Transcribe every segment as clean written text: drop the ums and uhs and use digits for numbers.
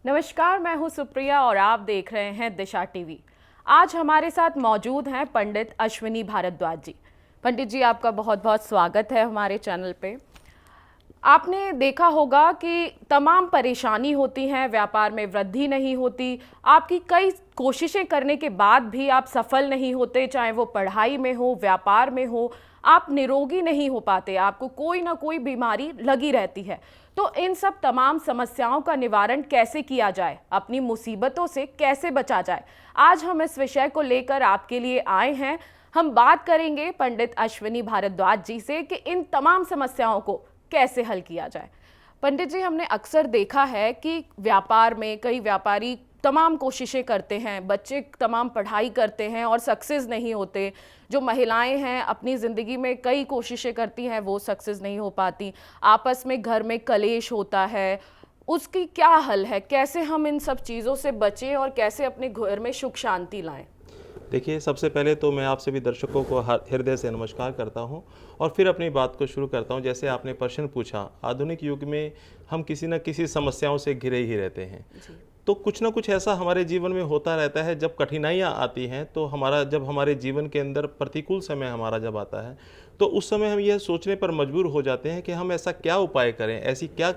नमस्कार, मैं हूं सुप्रिया और आप देख रहे हैं दिशा टीवी। आज हमारे साथ मौजूद हैं पंडित अश्विनी भारद्वाज जी। पंडित जी, आपका बहुत बहुत स्वागत है हमारे चैनल पे। आपने देखा होगा कि तमाम परेशानी होती हैं, व्यापार में वृद्धि नहीं होती, आपकी कई कोशिशें करने के बाद भी आप सफल नहीं होते, चाहे वो पढ़ाई में हो, व्यापार में हो, आप निरोगी नहीं हो पाते, आपको कोई ना कोई बीमारी लगी रहती है। तो इन सब तमाम समस्याओं का निवारण कैसे किया जाए, अपनी मुसीबतों से कैसे बचा जाए, आज हम इस विषय को लेकर आपके लिए आए हैं। हम बात करेंगे पंडित अश्विनी भारद्वाज जी से कि इन तमाम समस्याओं को कैसे हल किया जाए। पंडित जी, हमने अक्सर देखा है कि व्यापार में कई व्यापारी तमाम कोशिशें करते हैं, बच्चे तमाम पढ़ाई करते हैं और सक्सेस नहीं होते। जो महिलाएं हैं अपनी ज़िंदगी में कई कोशिशें करती हैं, वो सक्सेस नहीं हो पाती। आपस में घर में कलेश होता है, उसकी क्या हल है? कैसे हम इन सब चीज़ों से बचें और कैसे अपने घर में सुख शांति लाएं? देखिए, सबसे पहले तो मैं आप सभी दर्शकों को हृदय से नमस्कार करता हूं और फिर अपनी बात को शुरू करता हूं। जैसे आपने प्रश्न पूछा, आधुनिक युग में हम किसी न किसी समस्याओं से घिरे ही रहते हैं। तो कुछ ना कुछ ऐसा हमारे जीवन में होता रहता है। जब कठिनाइयाँ आती हैं तो जब हमारे जीवन के अंदर प्रतिकूल समय हमारा जब आता है, तो उस समय हम यह सोचने पर मजबूर हो जाते हैं कि हम ऐसा क्या उपाय करें, ऐसी क्या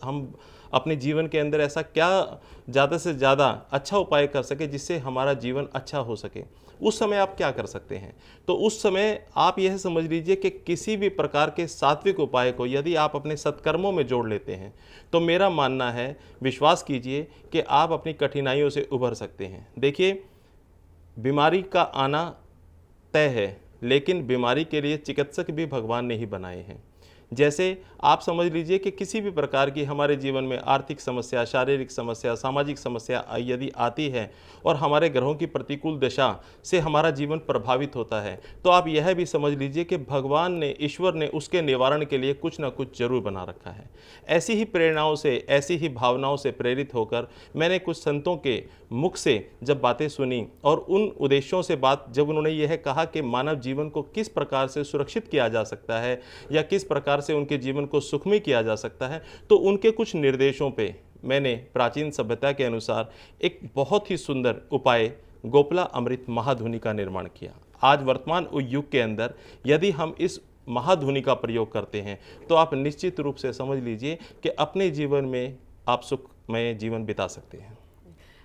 हम अपने जीवन के अंदर ऐसा क्या ज़्यादा से ज़्यादा अच्छा उपाय कर सके जिससे हमारा जीवन अच्छा हो सके। उस समय आप क्या कर सकते हैं? तो उस समय आप यह समझ लीजिए कि किसी भी प्रकार के सात्विक उपाय को यदि आप अपने सत्कर्मों में जोड़ लेते हैं, तो मेरा मानना है, विश्वास कीजिए कि आप अपनी कठिनाइयों से उभर सकते हैं। देखिए, बीमारी का आना तय है, लेकिन बीमारी के लिए चिकित्सक भी भगवान ने ही बनाए हैं। जैसे आप समझ लीजिए कि किसी भी प्रकार की हमारे जीवन में आर्थिक समस्या, शारीरिक समस्या, सामाजिक समस्या यदि आती है और हमारे ग्रहों की प्रतिकूल दशा से हमारा जीवन प्रभावित होता है, तो आप यह भी समझ लीजिए कि भगवान ने, ईश्वर ने उसके निवारण के लिए कुछ ना कुछ जरूर बना रखा है। ऐसी ही प्रेरणाओं से, ऐसी ही भावनाओं से प्रेरित होकर मैंने कुछ संतों के मुख से जब बातें सुनी और उन उद्देश्यों से बात, जब उन्होंने यह कहा कि मानव जीवन को किस प्रकार से सुरक्षित किया जा सकता है या किस प्रकार से उनके जीवन को सुखमय किया जा सकता है, तो उनके कुछ निर्देशों पे मैंने प्राचीन सभ्यता के अनुसार एक बहुत ही सुंदर उपाय गोपला अमृत महाधुनि का निर्माण किया। आज वर्तमान युग के अंदर यदि हम इस महाधुनि का प्रयोग करते हैं, तो आप निश्चित रूप से समझ लीजिए कि अपने जीवन में आप सुखमय जीवन बिता सकते हैं।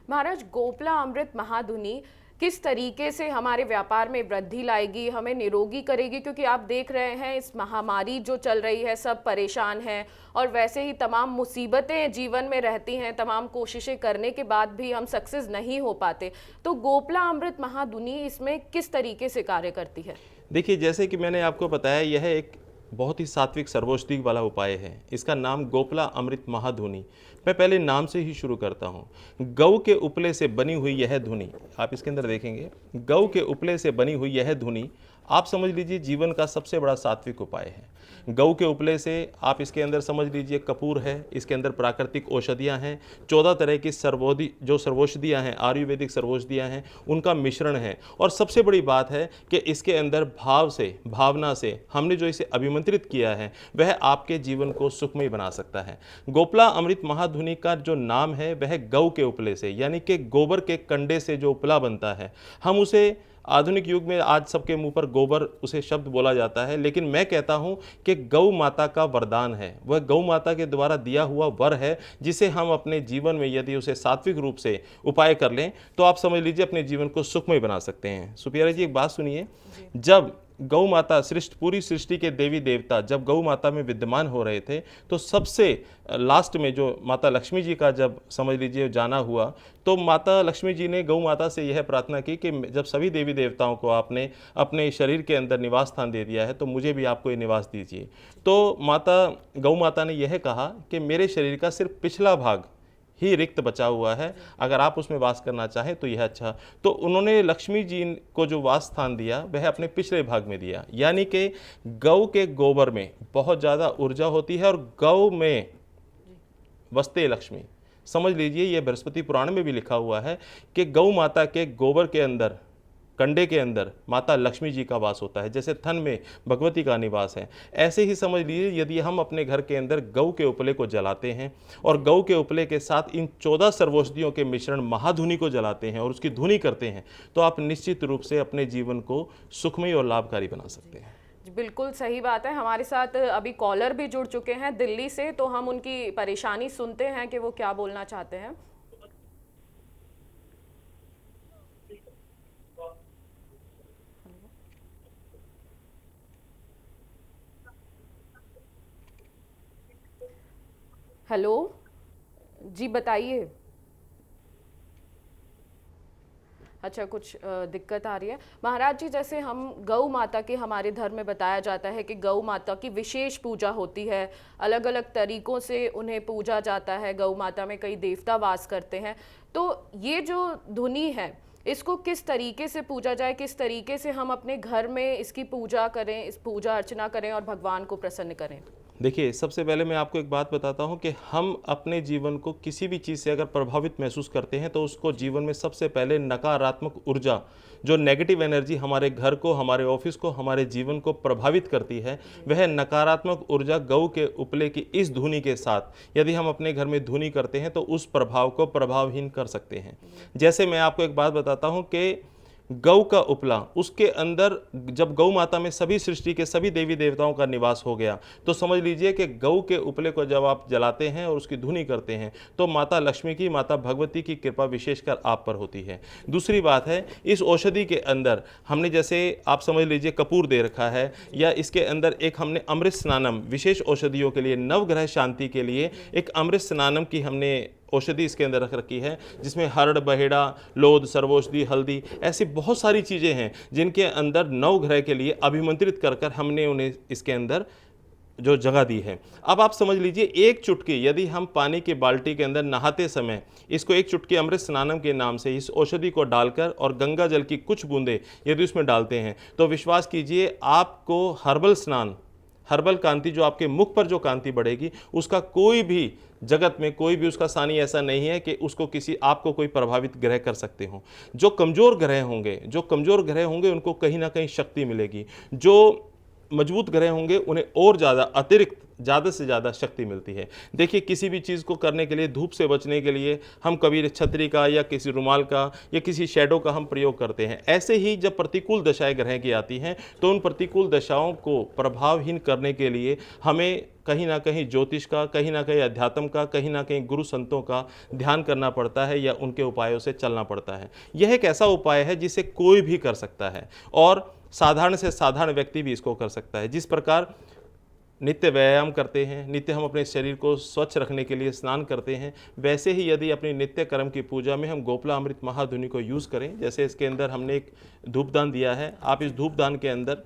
महाराज, गोपला अमृत महाधुनि किस तरीके से हमारे व्यापार में वृद्धि लाएगी, हमें निरोगी करेगी? क्योंकि आप देख रहे हैं इस महामारी जो चल रही है, सब परेशान हैं और वैसे ही तमाम मुसीबतें जीवन में रहती हैं, तमाम कोशिशें करने के बाद भी हम सक्सेस नहीं हो पाते। तो गोपला अमृत महाधुनि इसमें किस तरीके से कार्य करती है? देखिए, जैसे कि मैंने आपको बताया, यह एक बहुत ही सात्विक सर्वौषधि वाला उपाय है। इसका नाम गोपला अमृत महाधुनि। मैं पहले नाम से ही शुरू करता हूँ। गऊ के उपले से बनी हुई यह धुनि, आप इसके अंदर देखेंगे, गऊ के उपले से बनी हुई यह धुनि आप समझ लीजिए जीवन का सबसे बड़ा सात्विक उपाय है। गऊ के उपले से आप इसके अंदर समझ लीजिए कपूर है, इसके अंदर प्राकृतिक औषधियाँ हैं, 14 तरह की सर्वौषधियाँ हैं, आयुर्वेदिक सर्वौषधियाँ हैं, उनका मिश्रण है। और सबसे बड़ी बात है कि इसके अंदर भाव से, भावना से हमने जो इसे अभिमंत्रित किया है, वह आपके जीवन को सुखमय बना सकता है। गोपला अमृत महाधुनि का जो नाम है वह गऊ के उपले से, यानी कि गोबर के कंडे से जो उपला बनता है, हम उसे आधुनिक युग में आज सबके मुंह पर गोबर उसे शब्द बोला जाता है, लेकिन मैं कहता हूं कि गौ माता का वरदान है। वह गौ माता के द्वारा दिया हुआ वर है, जिसे हम अपने जीवन में यदि उसे सात्विक रूप से उपाय कर लें, तो आप समझ लीजिए अपने जीवन को सुखमय बना सकते हैं। सुप्रिया जी, एक बात सुनिए, जब गौ माता पूरी सृष्टि के देवी देवता जब गौ माता में विद्यमान हो रहे थे, तो सबसे लास्ट में जो माता लक्ष्मी जी का जब समझ लीजिए जाना हुआ, तो माता लक्ष्मी जी ने गौ माता से यह प्रार्थना की कि जब सभी देवी देवताओं को आपने अपने शरीर के अंदर निवास स्थान दे दिया है, तो मुझे भी आपको ये निवास दीजिए। तो गौ माता ने यह कहा कि मेरे शरीर का सिर्फ पिछला भाग ही रिक्त बचा हुआ है, अगर आप उसमें वास करना चाहें तो यह अच्छा। तो उन्होंने लक्ष्मी जी को जो वास स्थान दिया वह अपने पिछले भाग में दिया, यानी कि गौ के गोबर में बहुत ज़्यादा ऊर्जा होती है और गौ में वसते लक्ष्मी। समझ लीजिए, यह बृहस्पति पुराण में भी लिखा हुआ है कि गौ माता के गोबर के अंदर कंडे के अंदर माता लक्ष्मी जी का वास होता है, जैसे थन में भगवती का निवास है, ऐसे ही समझ लीजिए यदि हम अपने घर के अंदर गऊ के उपले को जलाते हैं और गऊ के उपले के साथ इन 14 सर्वौषधियों के मिश्रण महाधुनि को जलाते हैं और उसकी धुनि करते हैं, तो आप निश्चित रूप से अपने जीवन को सुखमय और लाभकारी बना सकते हैं। जी, बिल्कुल सही बात है। हमारे साथ अभी कॉलर भी जुड़ चुके हैं दिल्ली से, तो हम उनकी परेशानी सुनते हैं कि वो क्या बोलना चाहते हैं। हेलो जी, बताइए। अच्छा, कुछ दिक्कत आ रही है महाराज जी। जैसे हम गौ माता के, हमारे धर्म में बताया जाता है कि गौ माता की विशेष पूजा होती है, अलग अलग तरीकों से उन्हें पूजा जाता है। गौ माता में कई देवता वास करते हैं, तो ये जो धुनी है इसको किस तरीके से पूजा जाए, किस तरीके से हम अपने घर में इसकी पूजा करें, इस पूजा अर्चना करें और भगवान को प्रसन्न करें? देखिए, सबसे पहले मैं आपको एक बात बताता हूं कि हम अपने जीवन को किसी भी चीज़ से अगर प्रभावित महसूस करते हैं तो उसको जीवन में सबसे पहले नकारात्मक ऊर्जा, जो नेगेटिव एनर्जी हमारे घर को, हमारे ऑफिस को, हमारे जीवन को प्रभावित करती है, वह नकारात्मक ऊर्जा गऊ के उपले की इस धुनी के साथ यदि हम अपने घर में धुनी करते हैं तो उस प्रभाव को प्रभावहीन कर सकते हैं। जैसे मैं आपको एक बात बताता हूँ कि गौ का उपला, उसके अंदर जब गौ माता में सभी सृष्टि के सभी देवी देवताओं का निवास हो गया, तो समझ लीजिए कि गौ के उपले को जब आप जलाते हैं और उसकी धुनी करते हैं तो माता लक्ष्मी की, माता भगवती की कृपा विशेषकर आप पर होती है। दूसरी बात है, इस औषधि के अंदर हमने, जैसे आप समझ लीजिए कपूर दे रखा है, या इसके अंदर एक हमने अमृत स्नानम, विशेष औषधियों के लिए, नवग्रह शांति के लिए एक अमृत स्नानम की हमने औषधि इसके अंदर रख रखी है, जिसमें हरड़, बहेड़ा, लोध, सर्वौषधि, हल्दी, ऐसी बहुत सारी चीज़ें हैं जिनके अंदर नवग्रह के लिए अभिमंत्रित कर कर हमने उन्हें इसके अंदर जो जगह दी है। अब आप समझ लीजिए, एक चुटकी यदि हम पानी की बाल्टी के अंदर नहाते समय इसको एक चुटकी अमृत स्नानम के नाम से इस औषधि को डालकर और गंगा जल की कुछ बूंदें यदि उसमें डालते हैं तो विश्वास कीजिए आपको हर्बल स्नान, हर्बल कांति, जो आपके मुख पर जो कांति बढ़ेगी, उसका कोई भी जगत में कोई भी उसका सानी ऐसा नहीं है कि उसको किसी आपको कोई प्रभावित ग्रह कर सकते हो। जो कमजोर ग्रह होंगे उनको कहीं ना कहीं शक्ति मिलेगी, जो मजबूत ग्रह होंगे उन्हें और ज़्यादा अतिरिक्त ज़्यादा से ज़्यादा शक्ति मिलती है। देखिए, किसी भी चीज़ को करने के लिए, धूप से बचने के लिए हम कभी छतरी का या किसी रुमाल का या किसी शैडो का हम प्रयोग करते हैं। ऐसे ही जब प्रतिकूल दशाएं ग्रह की आती हैं तो उन प्रतिकूल दशाओं को प्रभावहीन करने के लिए हमें कहीं ना कहीं ज्योतिष का, कहीं ना कहीं अध्यात्म का, कहीं ना कहीं गुरु संतों का ध्यान करना पड़ता है या उनके उपायों से चलना पड़ता है। यह एक ऐसा उपाय है जिसे कोई भी कर सकता है और साधारण से साधारण व्यक्ति भी इसको कर सकता है। जिस प्रकार नित्य व्यायाम करते हैं, नित्य हम अपने शरीर को स्वच्छ रखने के लिए स्नान करते हैं, वैसे ही यदि अपनी नित्य कर्म की पूजा में हम गोपला अमृत महाधुनि को यूज़ करें, जैसे इसके अंदर हमने एक धूपदान दिया है, आप इस धूपदान के अंदर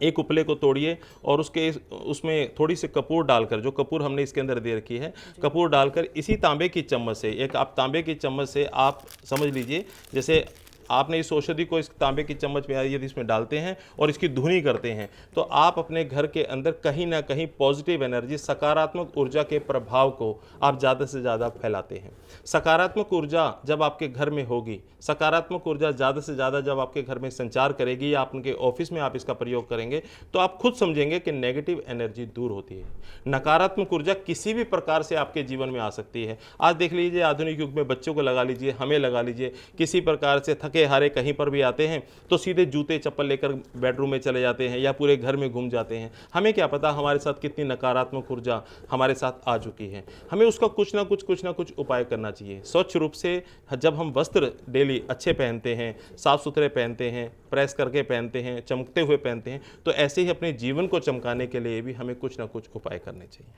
एक उपले को तोड़िए और उसमें थोड़ी सी कपूर डालकर, जो कपूर हमने इसके अंदर दे रखी है, कपूर डालकर इसी तांबे की चम्मच से, एक आप तांबे की चम्मच से आप समझ लीजिए, जैसे आपने इस औषधि को इस तांबे की चम्मच में यदि इसमें डालते हैं और इसकी धुनी करते हैं तो आप अपने घर के अंदर कहीं ना कहीं पॉजिटिव एनर्जी, सकारात्मक ऊर्जा के प्रभाव को आप ज़्यादा से ज़्यादा फैलाते हैं। सकारात्मक ऊर्जा जब आपके घर में होगी, सकारात्मक ऊर्जा ज़्यादा से ज़्यादा जब आपके घर में संचार करेगी या आपके ऑफिस में आप इसका प्रयोग करेंगे तो आप खुद समझेंगे कि नेगेटिव एनर्जी दूर होती है। नकारात्मक ऊर्जा किसी भी प्रकार से आपके जीवन में आ सकती है। आज देख लीजिए, आधुनिक युग में बच्चों को लगा लीजिए, हमें लगा लीजिए, किसी प्रकार से थके हारे कहीं पर भी आते हैं तो सीधे जूते चप्पल लेकर बेडरूम में चले जाते हैं या पूरे घर में घूम जाते हैं। हमें क्या पता हमारे साथ कितनी नकारात्मक ऊर्जा हमारे साथ आ चुकी है। हमें उसका कुछ ना कुछ उपाय करना चाहिए। स्वच्छ रूप से जब हम वस्त्र डेली अच्छे पहनते हैं, साफ सुथरे पहनते हैं, प्रेस करके पहनते हैं, चमकते हुए पहनते हैं, तो ऐसे ही अपने जीवन को चमकाने के लिए भी हमें कुछ ना कुछ उपाय करने चाहिए।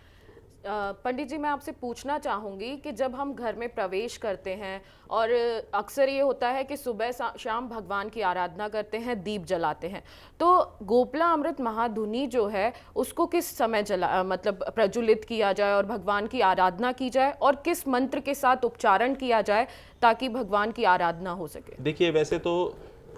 पंडित जी, मैं आपसे पूछना चाहूँगी कि जब हम घर में प्रवेश करते हैं और अक्सर ये होता है कि सुबह शाम भगवान की आराधना करते हैं, दीप जलाते हैं, तो गोपला अमृत महाधुनि जो है उसको किस समय मतलब प्रज्वलित किया जाए और भगवान की आराधना की जाए, और किस मंत्र के साथ उपचारण किया जाए ताकि भगवान की आराधना हो सके? देखिए, वैसे तो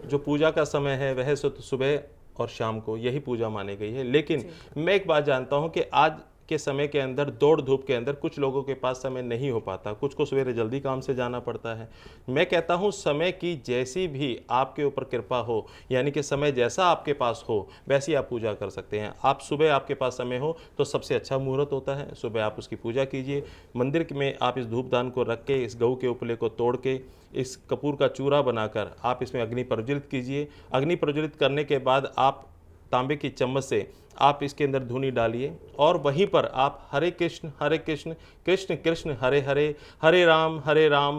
जो पूजा का समय है वह सुबह और शाम को यही पूजा मानी गई है, लेकिन मैं एक बात जानता हूं कि आज के समय के अंदर, दौड़ धूप के अंदर कुछ लोगों के पास समय नहीं हो पाता, कुछ को सवेरे जल्दी काम से जाना पड़ता है। मैं कहता हूँ समय की जैसी भी आपके ऊपर कृपा हो, यानी कि समय जैसा आपके पास हो वैसी आप पूजा कर सकते हैं। आप सुबह आपके पास समय हो तो सबसे अच्छा मुहूर्त होता है, सुबह आप उसकी पूजा कीजिए। मंदिर में आप इस धूपदान को रख के, इस गऊ के उपले को तोड़ के, इस कपूर का चूरा बनाकर आप इसमें अग्नि प्रज्वलित कीजिए। अग्नि प्रज्वलित करने के बाद आप तांबे की चम्मच से आप इसके अंदर धूनी डालिए और वहीं पर आप हरे कृष्ण कृष्ण कृष्ण हरे हरे, हरे राम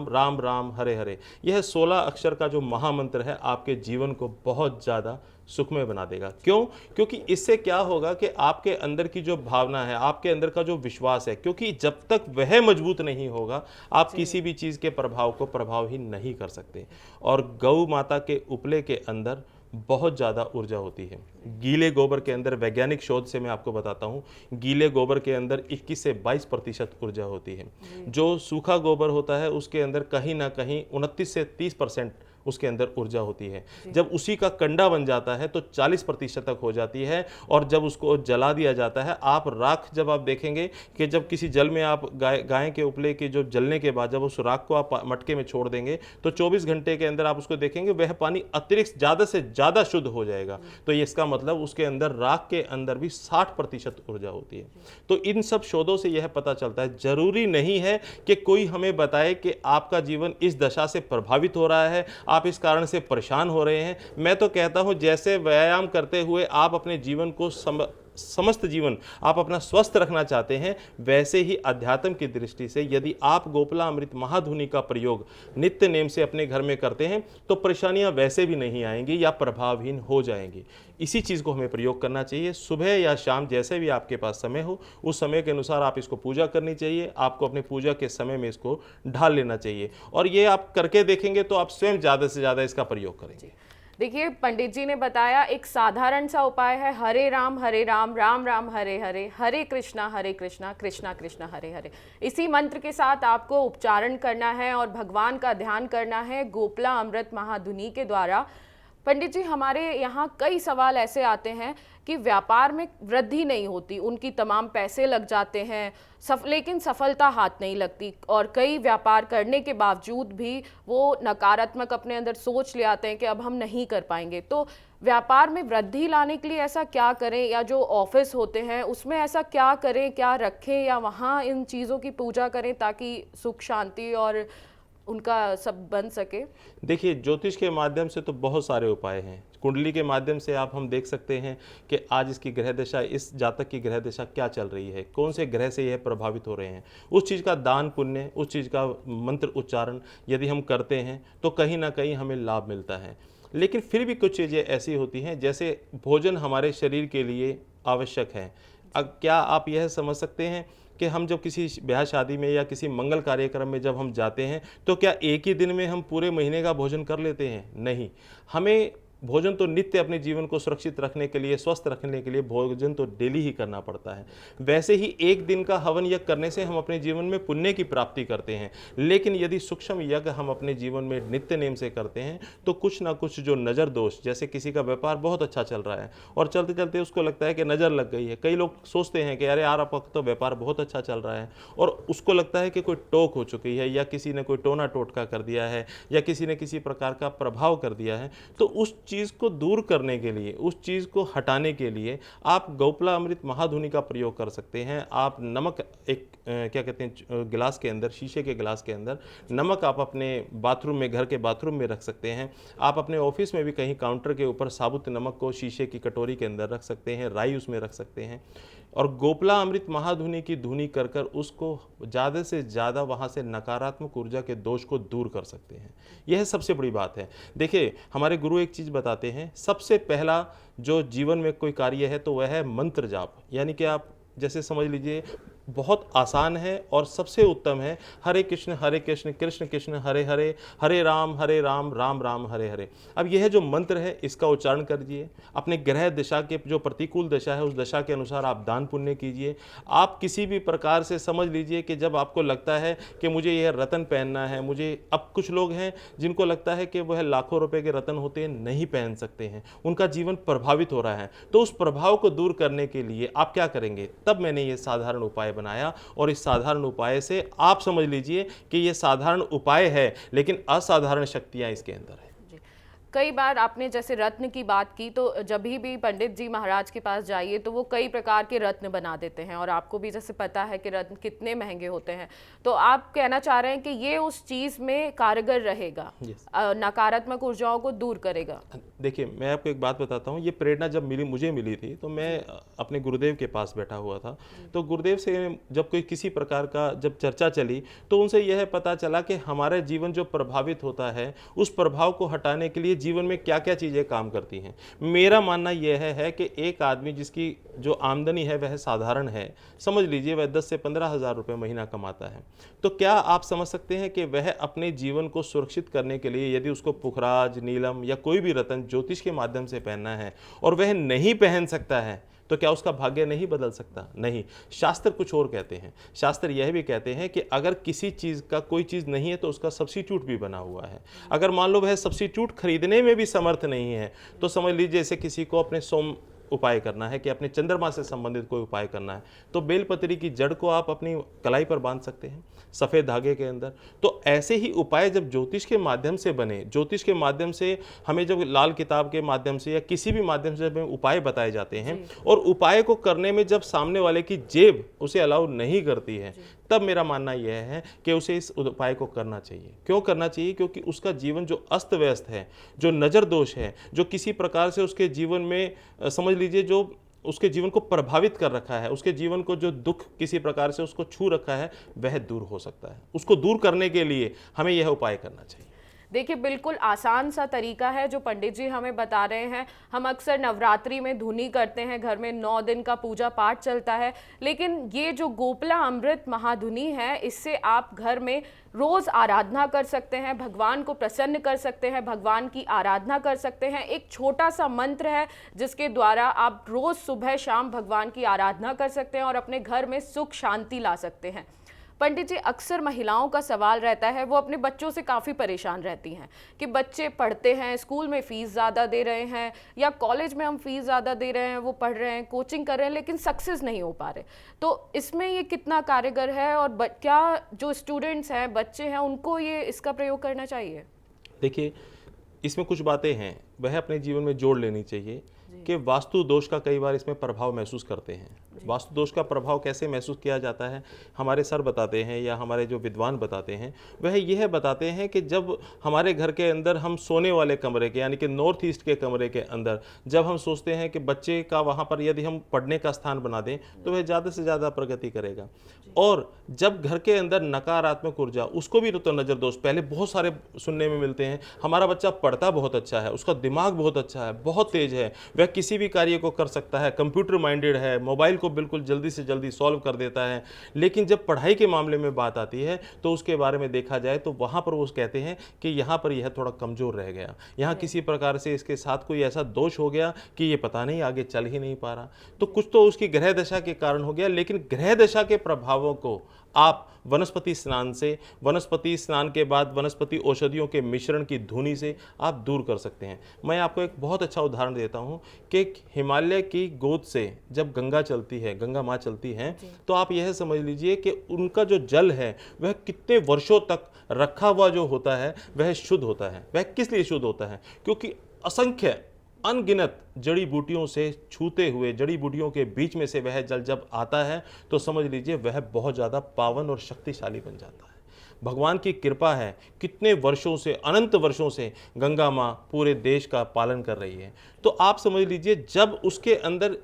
राम राम हरे हरे, यह 16 अक्षर का जो महामंत्र है आपके जीवन को बहुत ज़्यादा सुखमय बना देगा। क्यों? क्योंकि इससे क्या होगा कि आपके अंदर की जो भावना है, आपके अंदर का जो विश्वास है, क्योंकि जब तक वह मजबूत नहीं होगा आप किसी भी चीज़ के प्रभाव को प्रभावहीन नहीं कर सकते। और गौ माता के उपले के अंदर बहुत ज़्यादा ऊर्जा होती है। गीले गोबर के अंदर, वैज्ञानिक शोध से मैं आपको बताता हूँ, गीले गोबर के अंदर 21 से 22% ऊर्जा होती है। जो सूखा गोबर होता है उसके अंदर कहीं ना कहीं 29 से 30% उसके अंदर ऊर्जा होती है। जब उसी का कंडा बन जाता है तो 40% तक हो जाती है। और जब उसको जला दिया जाता है, आप राख, जब आप देखेंगे कि जब किसी जल में आप गाय के उपले के जो जलने के बाद जब उस राख को आप मटके में छोड़ देंगे तो 24 घंटे के अंदर आप उसको देखेंगे वह पानी अतिरिक्त ज़्यादा से ज़्यादा शुद्ध हो जाएगा। तो ये इसका मतलब उसके अंदर, राख के अंदर भी 60% ऊर्जा होती है। तो इन सब शोधों से यह पता चलता है, जरूरी नहीं है कि कोई हमें बताए कि आपका जीवन इस दशा से प्रभावित हो रहा है, आप इस कारण से परेशान हो रहे हैं। मैं तो कहता हूं जैसे व्यायाम करते हुए आप अपने जीवन को समस्त जीवन आप अपना स्वस्थ रखना चाहते हैं, वैसे ही अध्यात्म की दृष्टि से यदि आप गोपला अमृत महाधुनि का प्रयोग नित्य नेम से अपने घर में करते हैं तो परेशानियां वैसे भी नहीं आएंगी या प्रभावहीन हो जाएंगी। इसी चीज़ को हमें प्रयोग करना चाहिए। सुबह या शाम जैसे भी आपके पास समय हो उस समय के अनुसार आप इसको पूजा करनी चाहिए। आपको अपने पूजा के समय में इसको ढाल लेना चाहिए और ये आप करके देखेंगे तो आप स्वयं ज़्यादा से ज़्यादा इसका प्रयोग करेंगे। देखिए, पंडित जी ने बताया एक साधारण सा उपाय है, हरे राम राम राम हरे हरे, हरे कृष्णा कृष्णा कृष्णा हरे हरे। इसी मंत्र के साथ आपको उच्चारण करना है और भगवान का ध्यान करना है गोपला अमृत महाधुनि के द्वारा। पंडित जी, हमारे यहाँ कई सवाल ऐसे आते हैं कि व्यापार में वृद्धि नहीं होती, उनकी तमाम पैसे लग जाते हैं, लेकिन सफलता हाथ नहीं लगती, और कई व्यापार करने के बावजूद भी वो नकारात्मक अपने अंदर सोच ले आते हैं कि अब हम नहीं कर पाएंगे। तो व्यापार में वृद्धि लाने के लिए ऐसा क्या करें, या जो ऑफिस होते हैं उसमें ऐसा क्या करें, क्या रखें, या वहाँ इन चीज़ों की पूजा करें ताकि सुख शांति और उनका सब बन सके? देखिए, ज्योतिष के माध्यम से तो बहुत सारे उपाय हैं। कुंडली के माध्यम से आप हम देख सकते हैं कि आज इसकी ग्रह दशा, इस जातक की ग्रह दशा क्या चल रही है, कौन से ग्रह से यह प्रभावित हो रहे हैं। उस चीज़ का दान पुण्य, उस चीज़ का मंत्र उच्चारण यदि हम करते हैं तो कहीं ना कहीं हमें लाभ मिलता है। लेकिन फिर भी कुछ चीज़ें ऐसी होती हैं, जैसे भोजन हमारे शरीर के लिए आवश्यक है। अब क्या आप यह समझ सकते हैं कि हम जब किसी ब्याह शादी में या किसी मंगल कार्यक्रम में जब हम जाते हैं तो क्या एक ही दिन में हम पूरे महीने का भोजन कर लेते हैं? नहीं, हमें भोजन तो नित्य अपने जीवन को सुरक्षित रखने के लिए, स्वस्थ रखने के लिए भोजन तो डेली ही करना पड़ता है। वैसे ही एक दिन का हवन यज्ञ करने से हम अपने जीवन में पुण्य की प्राप्ति करते हैं। लेकिन यदि सूक्ष्म यज्ञ हम अपने जीवन में नित्य नेम से करते हैं तो कुछ ना कुछ जो नज़र दोष, जैसे किसी का व्यापार बहुत अच्छा चल रहा है और चलते चलते उसको लगता है कि नज़र लग गई है। कई लोग सोचते हैं कि अरे यार आपका तो व्यापार बहुत अच्छा चल रहा है, और उसको लगता है कि कोई टोक हो चुकी है, या किसी ने कोई टोना टोटका कर दिया है, या किसी ने किसी प्रकार का प्रभाव कर दिया है। तो उस चीज़ को दूर करने के लिए, उस चीज़ को हटाने के लिए आप गोपला अमृत महाधुनि का प्रयोग कर सकते हैं। आप नमक, एक क्या कहते हैं, गिलास के अंदर, शीशे के गिलास के अंदर नमक आप अपने बाथरूम में, घर के बाथरूम में रख सकते हैं। आप अपने ऑफिस में भी कहीं काउंटर के ऊपर साबुत नमक को शीशे की कटोरी के अंदर रख सकते हैं, राई उसमें रख सकते हैं, और गोपला अमृत महाधुनि की धुनी कर कर उसको ज़्यादा से ज़्यादा वहाँ से नकारात्मक ऊर्जा के दोष को दूर कर सकते हैं। यह सबसे बड़ी बात है। देखिए, हमारे गुरु एक चीज़ बताते हैं, सबसे पहला जो जीवन में कोई कार्य है तो वह है मंत्र जाप। यानी कि आप जैसे समझ लीजिए बहुत आसान है और सबसे उत्तम है हरे कृष्ण कृष्ण कृष्ण हरे हरे, हरे राम राम राम हरे हरे। अब यह जो मंत्र है इसका उच्चारण करिए। अपने ग्रह दिशा के जो प्रतिकूल दशा है उस दशा के अनुसार आप दान पुण्य कीजिए। आप किसी भी प्रकार से समझ लीजिए कि जब आपको लगता है कि मुझे यह रतन पहनना है, मुझे, अब कुछ लोग हैं जिनको लगता है कि वह लाखों रुपए के रतन होते हैं नहीं पहन सकते हैं, उनका जीवन प्रभावित हो रहा है, तो उस प्रभाव को दूर करने के लिए आप क्या करेंगे? तब मैंने ये साधारण उपाय बनाया और इस साधारण उपाय से आप समझ लीजिए कि ये साधारण उपाय है लेकिन असाधारण शक्तियां इसके अंदर है। जी। कई बार आपने जैसे रत्न की बात की, तो जब भी पंडित जी महाराज के पास जाइए तो वो कई प्रकार के रत्न बना देते हैं, और आपको भी जैसे पता है कि रत्न कितने महंगे होते हैं। तो आप कहना चाह रहे हैं कि ये उस चीज़ में कारगर रहेगा, नकारात्मक ऊर्जाओं को दूर करेगा। देखिए, मैं आपको एक बात बताता हूँ, ये प्रेरणा जब मुझे मिली थी तो मैं अपने गुरुदेव के पास बैठा हुआ था। तो गुरुदेव से जब कोई किसी प्रकार का जब चर्चा चली तो उनसे यह पता चला कि हमारा जीवन जो प्रभावित होता है उस प्रभाव को हटाने के लिए जीवन में क्या क्या चीज़ें काम करती हैं। मेरा मानना यह है कि एक आदमी जिसकी जो आमदनी है वह साधारण है, समझ लीजिए वह 10 से 15 हज़ार रुपये महीना कमाता है, तो क्या आप समझ सकते हैं कि वह अपने जीवन को सुरक्षित करने के लिए यदि उसको पुखराज, नीलम या कोई भी रत्न ज्योतिष के माध्यम से पहनना है और वह नहीं पहन सकता है, तो क्या उसका भाग्य नहीं बदल सकता? नहीं। शास्त्र कुछ और कहते हैं। शास्त्र यह भी कहते हैं कि अगर किसी चीज़ का कोई चीज़ नहीं है तो उसका सब्स्टिट्यूट भी बना हुआ है। अगर मान लो वह सब्स्टिट्यूट खरीदने में भी समर्थ नहीं है तो समझ लीजिए जैसे किसी को अपने सोम उपाय करना है कि अपने चंद्रमा से संबंधित कोई उपाय करना है, तो बेलपत्री की जड़ को आप अपनी कलाई पर बांध सकते हैं सफ़ेद धागे के अंदर। तो ऐसे ही उपाय जब ज्योतिष के माध्यम से बने, ज्योतिष के माध्यम से हमें जब लाल किताब के माध्यम से या किसी भी माध्यम से हमें उपाय बताए जाते हैं और उपाय को करने में जब सामने वाले की जेब उसे अलाउ नहीं करती है, तब मेरा मानना यह है कि उसे इस उपाय को करना चाहिए। क्यों करना चाहिए? क्योंकि उसका जीवन जो अस्त व्यस्त है, जो नज़र दोष है, जो किसी प्रकार से उसके जीवन में समझ लीजिए जो उसके जीवन को प्रभावित कर रखा है, उसके जीवन को जो दुख किसी प्रकार से उसको छू रखा है, वह दूर हो सकता है। उसको दूर करने के लिए हमें यह उपाय करना चाहिए। देखिए, बिल्कुल आसान सा तरीका है जो पंडित जी हमें बता रहे हैं। हम अक्सर नवरात्रि में धुनी करते हैं, घर में 9 दिन का पूजा पाठ चलता है, लेकिन ये जो गोपला अमृत महाधुनी है, इससे आप घर में रोज़ आराधना कर सकते हैं, भगवान को प्रसन्न कर सकते हैं, भगवान की आराधना कर सकते हैं। एक छोटा सा मंत्र है जिसके द्वारा आप रोज़ सुबह शाम भगवान की आराधना कर सकते हैं और अपने घर में सुख शांति ला सकते हैं। पंडित जी, अक्सर महिलाओं का सवाल रहता है, वो अपने बच्चों से काफ़ी परेशान रहती हैं कि बच्चे पढ़ते हैं, स्कूल में फ़ीस ज़्यादा दे रहे हैं या कॉलेज में हम फ़ीस ज़्यादा दे रहे हैं, वो पढ़ रहे हैं, कोचिंग कर रहे हैं, लेकिन सक्सेस नहीं हो पा रहे। तो इसमें ये कितना कारगर है और क्या जो स्टूडेंट्स हैं, बच्चे हैं, उनको ये इसका प्रयोग करना चाहिए? देखिए, इसमें कुछ बातें हैं वह अपने जीवन में जोड़ लेनी चाहिए कि वास्तु दोष का कई बार इसमें प्रभाव महसूस करते हैं। वास्तु दोष का प्रभाव कैसे महसूस किया जाता है, हमारे सर बताते हैं या हमारे जो विद्वान बताते हैं, वह यह बताते हैं कि जब हमारे घर के अंदर हम सोने वाले कमरे के यानी कि नॉर्थ ईस्ट के कमरे के अंदर जब हम सोचते हैं कि बच्चे का वहाँ पर यदि हम पढ़ने का स्थान बना दें तो वह ज़्यादा से ज़्यादा प्रगति करेगा। और जब घर के अंदर नकारात्मक ऊर्जा, उसको भी तो नज़र दोष पहले बहुत सारे सुनने में मिलते हैं। हमारा बच्चा पढ़ता बहुत अच्छा है, उसका दिमाग बहुत अच्छा है, बहुत तेज है, वह किसी भी कार्य को कर सकता है, कंप्यूटर माइंडेड है, मोबाइल को बिल्कुल जल्दी से जल्दी सॉल्व कर देता है, लेकिन जब पढ़ाई के मामले में बात आती है तो उसके बारे में देखा जाए तो वहाँ पर वो कहते हैं कि यहाँ पर यह थोड़ा कमज़ोर रह गया, यहाँ किसी प्रकार से इसके साथ कोई ऐसा दोष हो गया कि ये पता नहीं आगे चल ही नहीं पा रहा। तो कुछ तो उसकी ग्रह दशा के कारण हो गया, लेकिन ग्रह दशा के प्रभावों को आप वनस्पति स्नान से, वनस्पति स्नान के बाद वनस्पति औषधियों के मिश्रण की धुनी से आप दूर कर सकते हैं। मैं आपको एक बहुत अच्छा उदाहरण देता हूं कि हिमालय की गोद से जब गंगा चलती है, गंगा माँ चलती हैं, तो आप यह समझ लीजिए कि उनका जो जल है वह कितने वर्षों तक रखा हुआ जो होता है वह शुद्ध होता है। वह किस लिए शुद्ध होता है? क्योंकि असंख्य अनगिनत जड़ी बूटियों से छूते हुए, जड़ी बूटियों के बीच में से वह जल जब आता है तो समझ लीजिए वह बहुत ज़्यादा पावन और शक्तिशाली बन जाता है। भगवान की कृपा है, कितने वर्षों से, अनंत वर्षों से गंगा माँ पूरे देश का पालन कर रही है। तो आप समझ लीजिए, जब उसके अंदर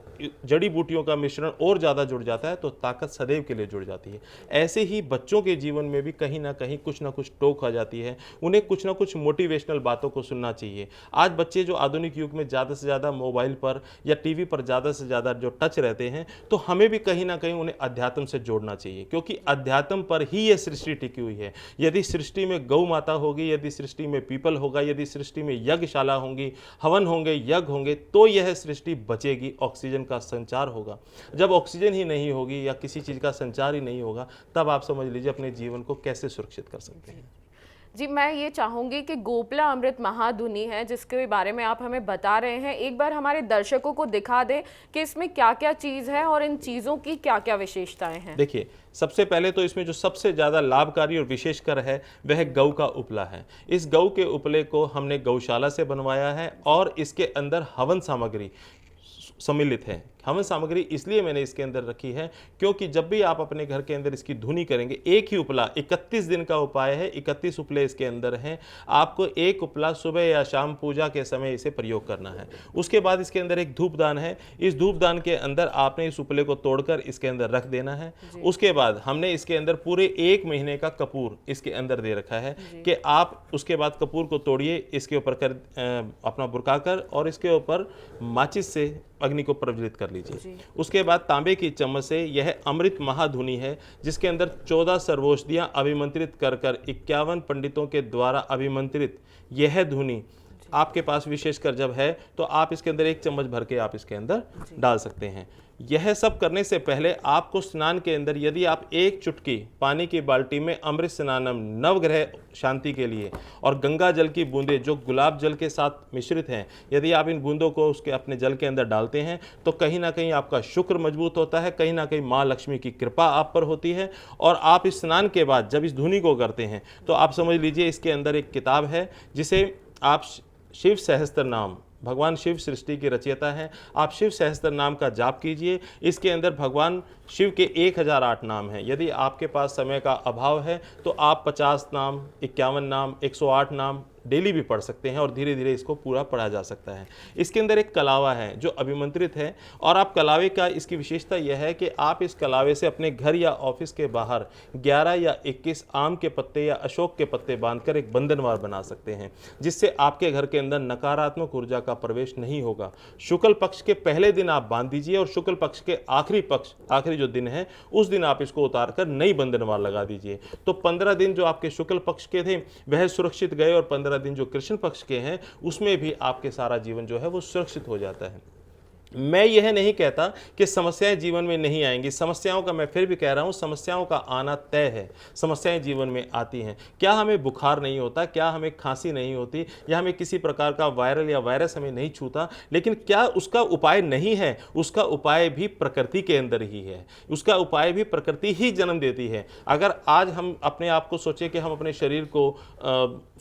जड़ी बूटियों का मिश्रण और ज़्यादा जुड़ जाता है तो ताकत सदैव के लिए जुड़ जाती है। ऐसे ही बच्चों के जीवन में भी कहीं ना कहीं कुछ ना कुछ टोक आ जाती है, उन्हें कुछ ना कुछ मोटिवेशनल बातों को सुनना चाहिए। आज बच्चे जो आधुनिक युग में ज़्यादा से ज़्यादा मोबाइल पर या टीवी पर ज़्यादा से ज़्यादा जो टच रहते हैं, तो हमें भी कहीं ना कहीं उन्हें अध्यात्म से जोड़ना चाहिए, क्योंकि अध्यात्म पर ही यह सृष्टि टिकी हुई है। यदि सृष्टि में गौ माता होगी, यदि सृष्टि में पीपल होगा, यदि सृष्टि में यज्ञशाला होंगी, हवन होंगे, यज्ञ होंगे, तो यह सृष्टि बचेगी, ऑक्सीजन का संचार होगा। जब ऑक्सीजन ही नहीं होगी या किसी चीज़ का संचार ही नहीं होगा, तब आप समझ लीजिए अपने जीवन को कैसे सुरक्षित कर सकते हैं। जी, मैं ये चाहूँगी कि गोपला अमृत महाधुनी है जिसके बारे में आप हमें बता रहे हैं, एक बार हमारे दर्शकों को दिखा दें कि इसमें क्या क्या चीज़ है और इन चीज़ों की क्या क्या विशेषताएं हैं। देखिए, सबसे पहले तो इसमें जो सबसे ज़्यादा लाभकारी और विशेषकर है वह गौ का उपला है। इस गौ के उपले को हमने गौशाला से बनवाया है और इसके अंदर हवन सामग्री सम्मिलित है। हवन सामग्री इसलिए मैंने इसके अंदर रखी है क्योंकि जब भी आप अपने घर के अंदर इसकी धुनी करेंगे, एक ही उपला, 31 दिन का उपाय है, 31 उपले इसके अंदर हैं। आपको एक उपला सुबह या शाम पूजा के समय इसे प्रयोग करना है। उसके बाद इसके अंदर एक धूपदान है। इस धूपदान के अंदर आपने इस उपले को तोड़कर इसके अंदर रख देना है। उसके बाद हमने इसके अंदर पूरे 1 महीने का कपूर इसके अंदर दे रखा है कि आप उसके बाद कपूर को तोड़िए, इसके ऊपर कर अपना बुरका कर और इसके ऊपर माचिस से अग्नि को प्रज्वलित कर लीजिए। उसके बाद तांबे की चम्मच से यह अमृत महाधुनी है जिसके अंदर 14 सर्वौषधियां अभिमंत्रित कर 51 पंडितों के द्वारा अभिमंत्रित यह धुनी आपके पास विशेषकर जब है तो आप इसके अंदर 1 चम्मच भर के आप इसके अंदर डाल सकते हैं। यह सब करने से पहले आपको स्नान के अंदर यदि आप 1 चुटकी पानी की बाल्टी में अमृत स्नानम नवग्रह शांति के लिए और गंगा जल की बूंदें जो गुलाब जल के साथ मिश्रित हैं, यदि आप इन बूंदों को उसके अपने जल के अंदर डालते हैं तो कहीं ना कहीं आपका शुक्र मजबूत होता है, कहीं ना कहीं माँ लक्ष्मी की कृपा आप पर होती है। और आप इस स्नान के बाद जब इस धुनी को करते हैं तो आप समझ लीजिए इसके अंदर एक किताब है जिसे आप शिव सहस्त्र नाम, भगवान शिव सृष्टि के रचयिता हैं, आप शिव सहस्त्र नाम का जाप कीजिए। इसके अंदर भगवान शिव के 1008 नाम हैं। यदि आपके पास समय का अभाव है तो आप 50 नाम, 51 नाम, 108 नाम डेली भी पढ़ सकते हैं और धीरे धीरे इसको पूरा पढ़ा जा सकता है। इसके अंदर एक कलावा है जो अभिमंत्रित है और आप कलावे का, इसकी विशेषता यह है कि आप इस कलावे से अपने घर या ऑफिस के बाहर 11 या 21 आम के पत्ते या अशोक के पत्ते बांधकर एक बंधनवार बना सकते हैं, जिससे आपके घर के अंदर नकारात्मक ऊर्जा का प्रवेश नहीं होगा। शुक्ल पक्ष के पहले दिन आप बांध दीजिए और शुक्ल पक्ष के आखिरी जो दिन है उस दिन आप इसको उतारकर नई बंधनवार लगा दीजिए। तो 15 दिन जो आपके शुक्ल पक्ष के थे वह सुरक्षित गए और 15 दिन जो कृष्ण पक्ष के हैं उसमें भी आपके सारा जीवन जो है वो सुरक्षित हो जाता है। मैं यह नहीं कहता कि समस्याएं जीवन में नहीं आएंगी, समस्याओं का मैं फिर भी कह रहा हूं समस्याओं का आना तय है। समस्याएं जीवन में आती हैं। क्या हमें बुखार नहीं होता, क्या हमें खांसी नहीं होती, या हमें किसी प्रकार का वायरल या वायरस हमें नहीं छूता, लेकिन क्या उसका उपाय नहीं है? उसका उपाय भी प्रकृति के अंदर ही है, उसका उपाय भी प्रकृति ही जन्म देती है। अगर आज हम अपने आप को सोचें कि हम अपने शरीर को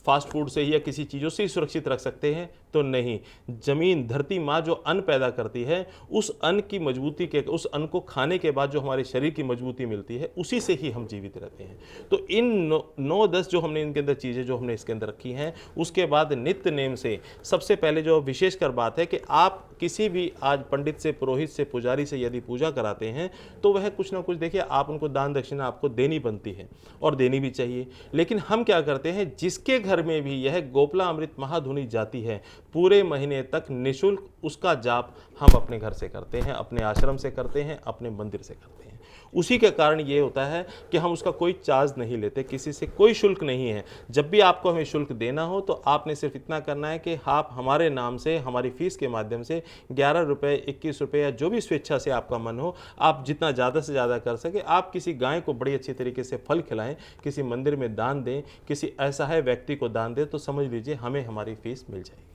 फास्ट फूड से ही या किसी चीज़ों से ही सुरक्षित रख सकते हैं, तो नहीं। जमीन, धरती माँ जो अन्न पैदा करती है उस अन्न की मजबूती के, उस अन्न को खाने के बाद जो हमारे शरीर की मजबूती मिलती है उसी से ही हम जीवित रहते हैं। तो इन 9-10 जो हमने इनके अंदर चीज़ें जो हमने इसके अंदर रखी हैं, उसके बाद नित्य नेम से सबसे पहले जो विशेषकर बात है कि आप किसी भी आज पंडित से, पुरोहित से, पुजारी से यदि पूजा कराते हैं तो वह कुछ ना कुछ, देखिए, आप उनको दान दक्षिणा आपको देनी बनती है और देनी भी चाहिए। लेकिन हम क्या करते हैं, जिसके घर में भी यह गोपला अमृत महाधुनी जाती है पूरे महीने तक निःशुल्क उसका जाप हम अपने घर से करते हैं, अपने आश्रम से करते हैं, अपने मंदिर से करते हैं। उसी के कारण ये होता है कि हम उसका कोई चार्ज नहीं लेते, किसी से कोई शुल्क नहीं है। जब भी आपको हमें शुल्क देना हो तो आपने सिर्फ इतना करना है कि आप हमारे नाम से, हमारी फीस के माध्यम से 11 रुपये, 21 रुपये या जो भी स्वेच्छा से आपका मन हो, आप जितना ज़्यादा से ज़्यादा कर सके, आप किसी गाय को बड़ी अच्छी तरीके से फल खिलाएं, किसी मंदिर में दान दें, किसी असहाय व्यक्ति को दान दें, तो समझ लीजिए हमें हमारी फीस मिल जाएगी।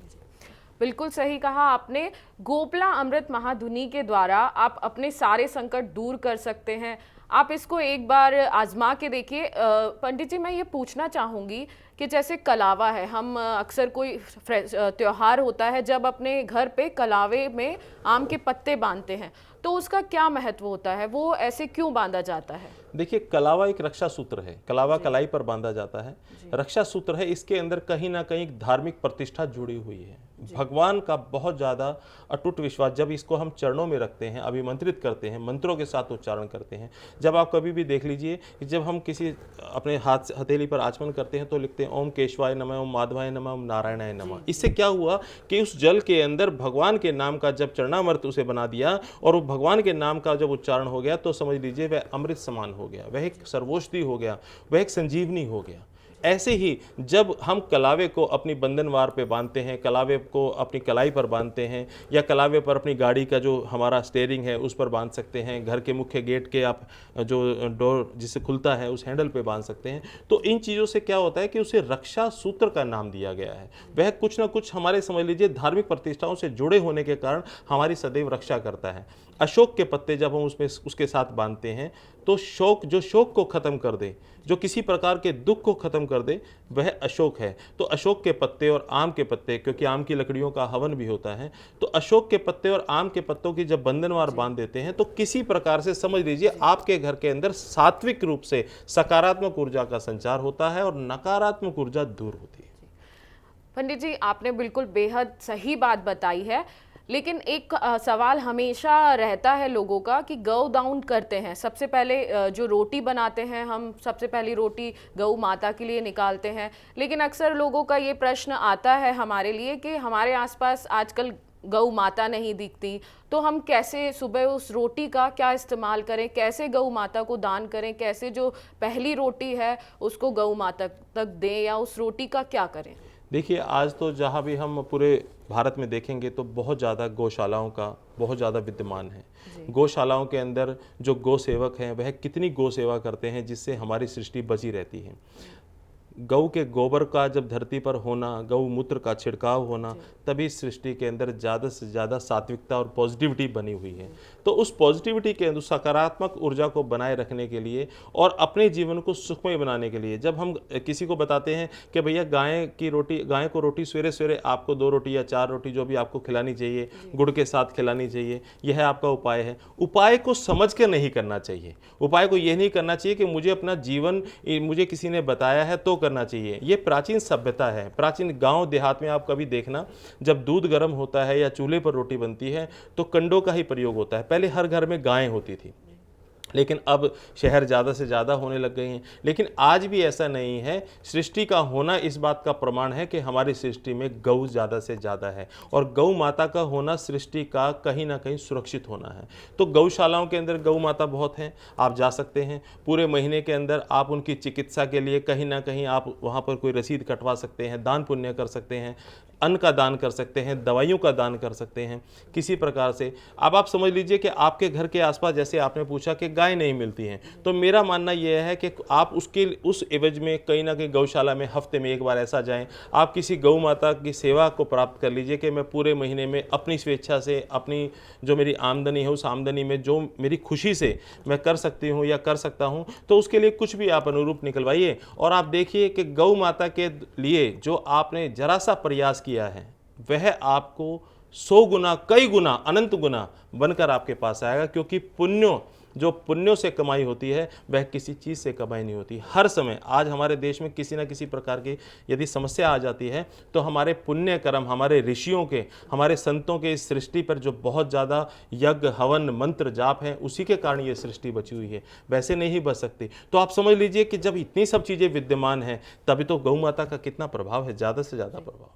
बिल्कुल सही कहा आपने। गोपला अमृत महाधुनी के द्वारा आप अपने सारे संकट दूर कर सकते हैं। आप इसको एक बार आजमा के देखिए। पंडित जी, मैं ये पूछना चाहूँगी कि जैसे कलावा है, हम अक्सर कोई त्योहार होता है जब अपने घर पे कलावे में आम के पत्ते बांधते हैं, तो उसका क्या महत्व होता है? वो ऐसे क्यों बांधा जाता है? देखिए, कलावा एक रक्षा सूत्र है, कलावा कलाई पर बांधा जाता है, रक्षा सूत्र है। इसके अंदर कहीं ना कहीं धार्मिक प्रतिष्ठा जुड़ी हुई है, भगवान का बहुत ज़्यादा अटूट विश्वास। जब इसको हम चरणों में रखते हैं, अभिमंत्रित करते हैं, मंत्रों के साथ उच्चारण करते हैं। जब आप कभी भी देख लीजिए कि जब हम किसी अपने हाथ हथेली पर आचमन करते हैं तो लिखते हैं ओम केशवाय नमः, ओम माधवाय नमः, ओम नारायणाय नमः। इससे क्या हुआ कि उस जल के अंदर भगवान के नाम का जब चरणामृत उसे बना दिया और वो भगवान के नाम का जब उच्चारण हो गया तो समझ लीजिए वह अमृत समान हो गया, वह एक सर्वौषधि हो गया, वह एक संजीवनी हो गया। ऐसे ही जब हम कलावे को अपनी बंधनवार पे बांधते हैं, कलावे को अपनी कलाई पर बांधते हैं, या कलावे पर अपनी गाड़ी का जो हमारा स्टीयरिंग है उस पर बांध सकते हैं, घर के मुख्य गेट के आप जो डोर जिससे खुलता है उस हैंडल पे बांध सकते हैं, तो इन चीज़ों से क्या होता है कि उसे रक्षा सूत्र का नाम दिया गया है। वह कुछ ना कुछ हमारे समझ लीजिए धार्मिक प्रतिष्ठाओं से जुड़े होने के कारण हमारी सदैव रक्षा करता है। अशोक के पत्ते जब हम उसमें उसके साथ बांधते हैं तो शोक को खत्म कर दे, जो किसी प्रकार के दुख को खत्म कर दे, वह अशोक है। तो अशोक के पत्ते और आम के पत्ते, क्योंकि आम की लकड़ियों का हवन भी होता है, तो अशोक के पत्ते और आम के पत्तों की जब बंधनवार बांध देते हैं तो किसी प्रकार से समझ लीजिए आपके घर के अंदर सात्विक रूप से सकारात्मक ऊर्जा का संचार होता है और नकारात्मक ऊर्जा दूर होती है। पंडित जी, आपने बिल्कुल बेहद सही बात बताई है, लेकिन एक सवाल हमेशा रहता है लोगों का कि गौ दान करते हैं, सबसे पहले जो रोटी बनाते हैं हम सबसे पहली रोटी गौ माता के लिए निकालते हैं, लेकिन अक्सर लोगों का ये प्रश्न आता है हमारे लिए कि हमारे आसपास आजकल गौ माता नहीं दिखती, तो हम कैसे सुबह उस रोटी का क्या इस्तेमाल करें, कैसे गौ माता को दान करें, कैसे जो पहली रोटी है उसको गौ माता तक दें, या उस रोटी का क्या करें? देखिए, आज तो जहाँ भी हम पूरे भारत में देखेंगे तो बहुत ज़्यादा गौशालाओं का बहुत ज़्यादा विद्यमान है। गौशालाओं के अंदर जो गौ सेवक हैं वह कितनी गौ सेवा करते हैं जिससे हमारी सृष्टि बची रहती है। गौ के गोबर का जब धरती पर होना, गौमूत्र का छिड़काव होना, तभी सृष्टि के अंदर ज़्यादा से ज़्यादा सात्विकता और पॉजिटिविटी बनी हुई है। तो उस पॉजिटिविटी के अंदर सकारात्मक ऊर्जा को बनाए रखने के लिए और अपने जीवन को सुखमय बनाने के लिए जब हम किसी को बताते हैं कि भैया गाय को रोटी सवेरे सवेरे आपको 2 रोटी या 4 रोटी जो भी आपको खिलानी चाहिए, गुड़ के साथ खिलानी चाहिए, यह आपका उपाय है। उपाय को समझ कर नहीं करना चाहिए। उपाय को यह नहीं करना चाहिए कि मुझे अपना जीवन मुझे किसी ने बताया है तो करना चाहिए। ये प्राचीन सभ्यता है। प्राचीन गांव देहात में आप कभी देखना, जब दूध गर्म होता है या चूल्हे पर रोटी बनती है तो कंडों का ही प्रयोग होता है। पहले हर घर में गायें होती थी, लेकिन अब शहर ज़्यादा से ज़्यादा होने लग गए हैं। लेकिन आज भी ऐसा नहीं है। सृष्टि का होना इस बात का प्रमाण है कि हमारी सृष्टि में गौ ज़्यादा से ज़्यादा है, और गौ माता का होना सृष्टि का कहीं ना कहीं सुरक्षित होना है। तो गौशालाओं के अंदर गौ माता बहुत हैं, आप जा सकते हैं। पूरे महीने के अंदर आप उनकी चिकित्सा के लिए कहीं ना कहीं आप वहाँ पर कोई रसीद कटवा सकते हैं, दान पुण्य कर सकते हैं, अन्न का दान कर सकते हैं, दवाइयों का दान कर सकते हैं किसी प्रकार से। अब आप समझ लीजिए कि आपके घर के आसपास, जैसे आपने पूछा कि गाय नहीं मिलती हैं, तो मेरा मानना यह है कि आप उस एवज में कहीं ना कहीं गौशाला में हफ्ते में एक बार ऐसा जाएं, आप किसी गौ माता की सेवा को प्राप्त कर लीजिए कि मैं पूरे महीने में अपनी स्वेच्छा से अपनी जो मेरी आमदनी है उस आमदनी में जो मेरी खुशी से मैं कर सकती हूँ या कर सकता हूँ, तो उसके लिए कुछ भी आप अनुरूप निकलवाइए। और आप देखिए कि गौ माता के लिए जो आपने जरा सा प्रयास किया है वह आपको 100 गुना, कई गुना, अनंत गुना बनकर आपके पास आएगा, क्योंकि पुण्यों से कमाई होती है वह किसी चीज़ से कमाई नहीं होती। हर समय आज हमारे देश में किसी न किसी प्रकार की यदि समस्या आ जाती है तो हमारे पुण्य कर्म, हमारे ऋषियों के, हमारे संतों के इस सृष्टि पर जो बहुत ज़्यादा यज्ञ, हवन, मंत्र, जाप हैं, उसी के कारण ये सृष्टि बची हुई है, वैसे नहीं बच सकती। तो आप समझ लीजिए कि जब इतनी सब चीज़ें विद्यमान हैं तभी तो गौ माता का कितना प्रभाव है, ज़्यादा से ज़्यादा प्रभाव।